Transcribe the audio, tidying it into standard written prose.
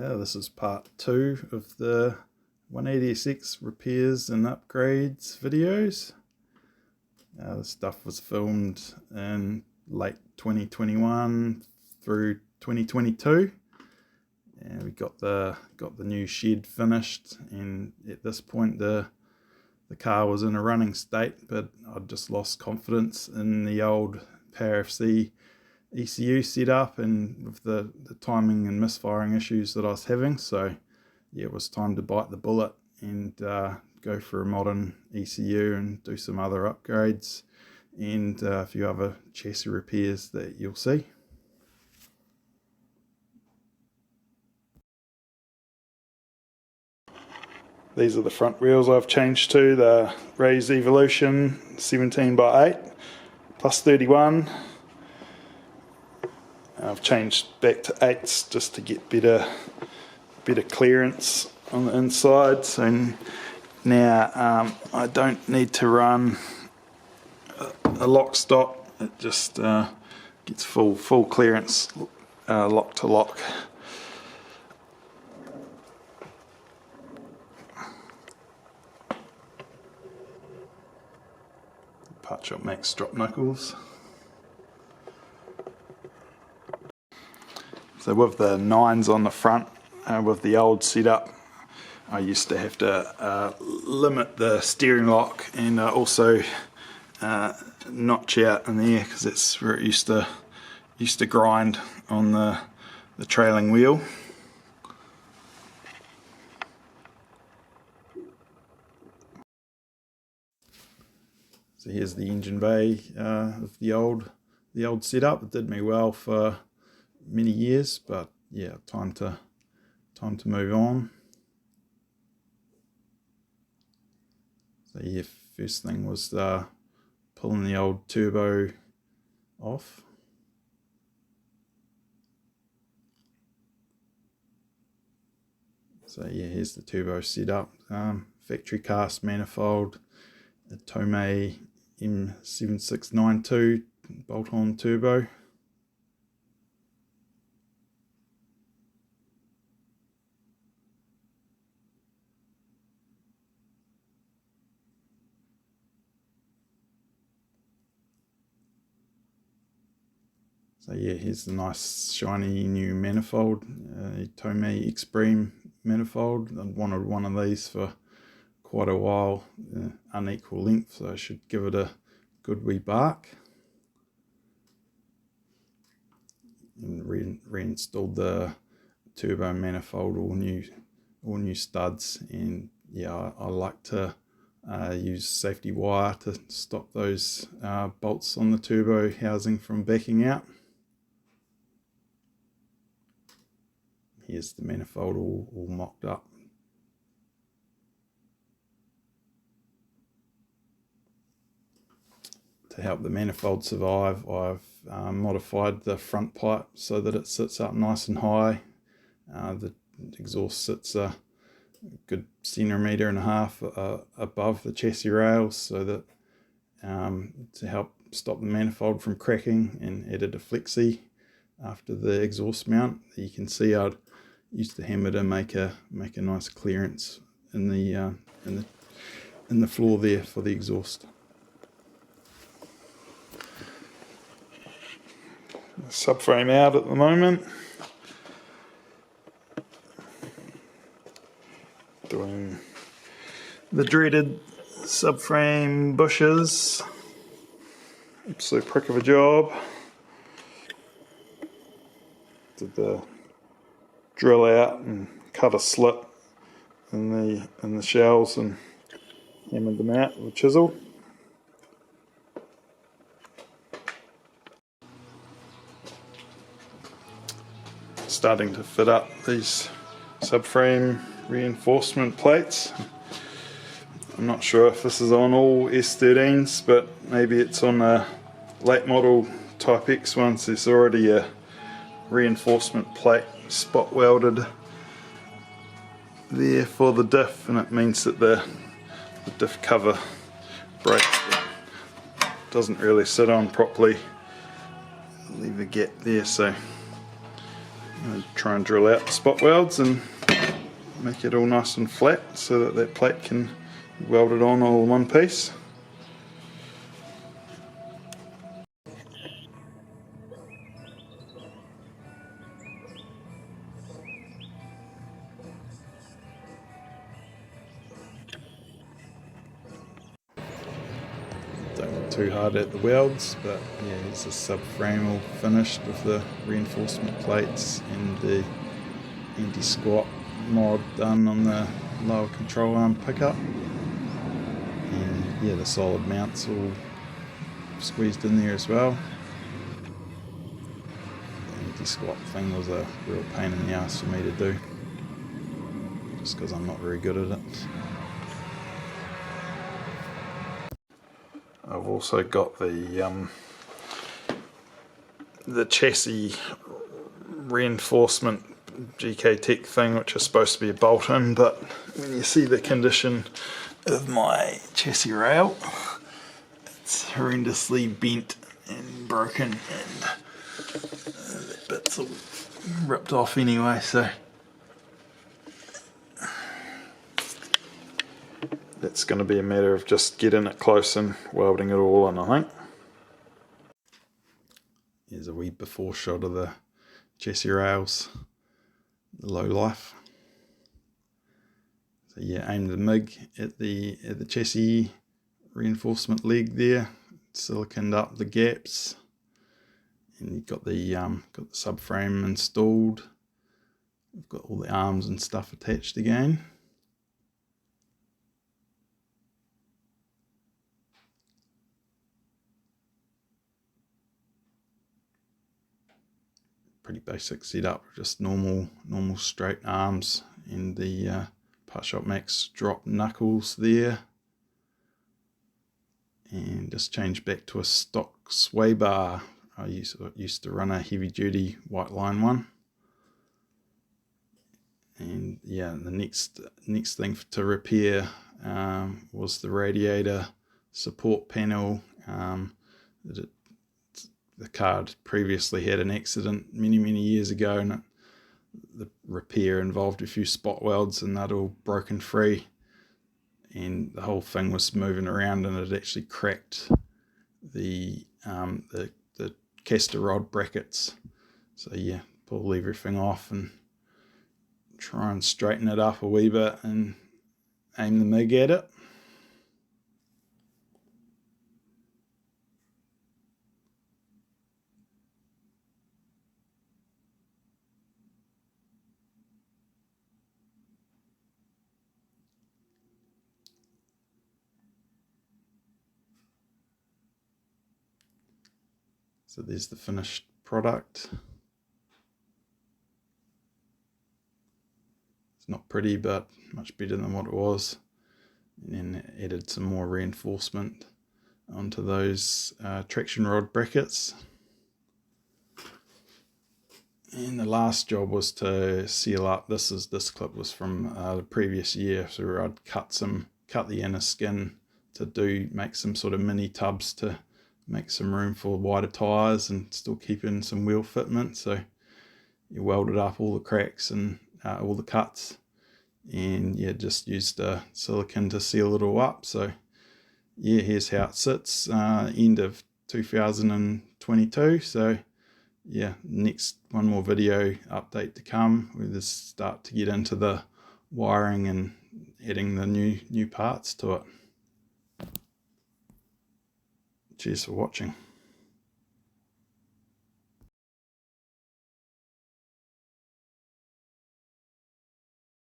Yeah, this is part 2 of the 180SX repairs and upgrades videos. This stuff was filmed in late 2021 through 2022, and we got the new shed finished, and at this point the car was in a running state, but I'd just lost confidence in the old PowerFC ECU setup and with the timing and misfiring issues that I was having. So yeah, it was time to bite the bullet and go for a modern ECU and do some other upgrades and a few other chassis repairs that you'll see. These are the front wheels I've changed to, the Raise Evolution 17x8 plus 31. I've changed back to 8s just to get better clearance on the inside. So now I don't need to run a lock stop. It just gets full clearance lock to lock. Part Shop Max drop knuckles. So with the 9s on the front, with the old setup, I used to have to limit the steering lock and also notch out in the air, because that's where it used to grind on the trailing wheel. So here's the engine bay of the old setup. It did me well for many years, but yeah, time to move on. So yeah, first thing was pulling the old turbo off. So yeah, here's the turbo setup. Factory cast manifold, a Tomei M7692 bolt-on turbo. So yeah, here's the nice shiny new manifold, Tomei Expreme manifold. I'd wanted one of these for quite a while, unequal length, so I should give it a good wee bark. And reinstalled the turbo manifold, all new studs, and yeah, I like to use safety wire to stop those bolts on the turbo housing from backing out. Here's the manifold all mocked up. To help the manifold survive, I've modified the front pipe so that it sits up nice and high. The exhaust sits a good 1.5 cm above the chassis rails, so that to help stop the manifold from cracking, and added a flexi after the exhaust mount. You can see I'd used the hammer to make a nice clearance in the floor there for the exhaust. Subframe out at the moment. Doing the dreaded subframe bushes. Absolute prick of a job. Did the drill out and cut a slit in the shells and hammered them out with a chisel. Starting to fit up these subframe reinforcement plates. I'm not sure if this is on all S13s, but maybe it's on the late model Type X ones. There's already a reinforcement plate spot welded there for the diff, and it means that the diff cover breaks, but doesn't really sit on properly. Leave a gap there, so I'll try and drill out the spot welds and make it all nice and flat so that that plate can be welded on all in one piece. Don't get too hard at the welds, but yeah, here's the subframe all finished with the reinforcement plates and the anti-squat mod done on the lower control arm pickup. And yeah, the solid mounts all squeezed in there as well. The anti-squat thing was a real pain in the ass for me to do, just because I'm not very good at it. I've also got the chassis reinforcement gktech thing, which is supposed to be a bolt-in, but when you see the condition of my chassis rail, it's horrendously bent and broken, and that bit's all ripped off anyway, so that's going to be a matter of just getting it close and welding it all in, I think. Here's a wee before shot of the chassis rails, the low life. So yeah, aim the MIG at the chassis reinforcement leg there, siliconed up the gaps, and you've got the subframe installed. We've got all the arms and stuff attached again. Pretty basic setup, just normal straight arms and the Part Max drop knuckles there, and just change back to a stock sway bar. I used to run a heavy duty white line one, and yeah, the next thing to repair was the radiator support panel. The car had previously had an accident many years ago, and the repair involved a few spot welds, and they'd all broken free, and the whole thing was moving around, and it actually cracked the caster rod brackets. So yeah, pull everything off and try and straighten it up a wee bit and aim the MIG at it. So there's the finished product. It's not pretty, but much better than what it was. And then added some more reinforcement onto those traction rod brackets. And the last job was to seal up. This clip was from the previous year, so I'd cut the inner skin to make some sort of mini tubs to make some room for wider tyres and still keep in some wheel fitment. So you welded up all the cracks and all the cuts, and yeah, just used silicone to seal it all up. So yeah, here's how it sits, end of 2022. So yeah, next one more video update to come. We'll just start to get into the wiring and adding the new parts to it. Cheers for watching.